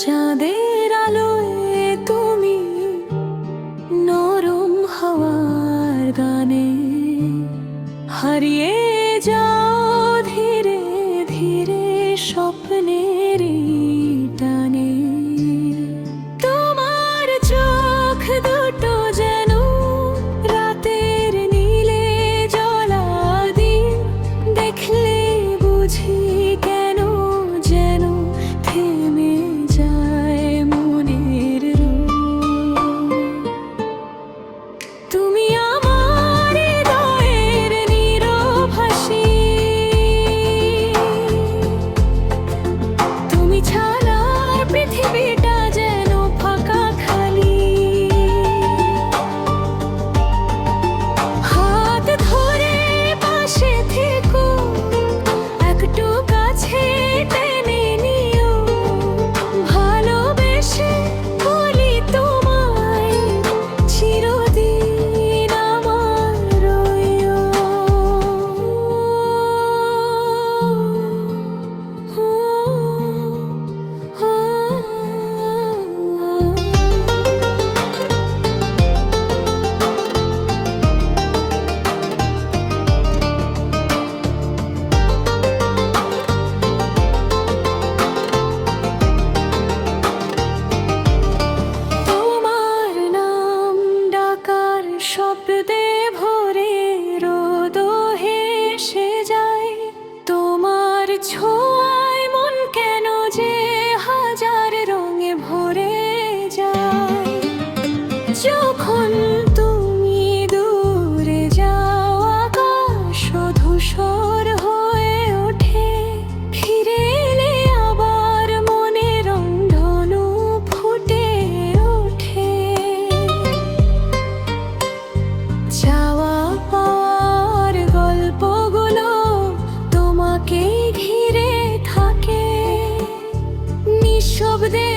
চাঁদের আলোয় তুমি নরম হাওয়ার গানে হারিয়ে যাও ধীরে ধীরে স্বপ্নের টানে। তোমার চোখ দুটো যেন রাতের নীলে জ্বলা দিন, দেখলে বুঝি কেন যেন থেমে যায় মনের রোগ। তুমি আমার হৃদয়ের নীরব হাসি, তুমি ছাড়া পৃথিবীটা যেন ফাঁকা খালি। হাত ধরে পাশে থেকো, একটু কাছে টেনে নিও, ভালোবেসে বলি তোমায় চিরদিন আমার রইও। তোমার নাম ডাকার শব্দে ভোরে রোদ হেসে যায়, তোমার ছোঁয়ায় মন কেন যে হাজার রঙে ভরে যায়। যখন তুমি দূরে যাও আকাশ ধূসর হয়ে ওঠে, ফিরে এলে আবার মনে রংধনু ফুটে ওঠে। চাওয়া পাওয়ার গল্পগুলো তোমাকে ঘিরে থাকে, নিঃশব্দে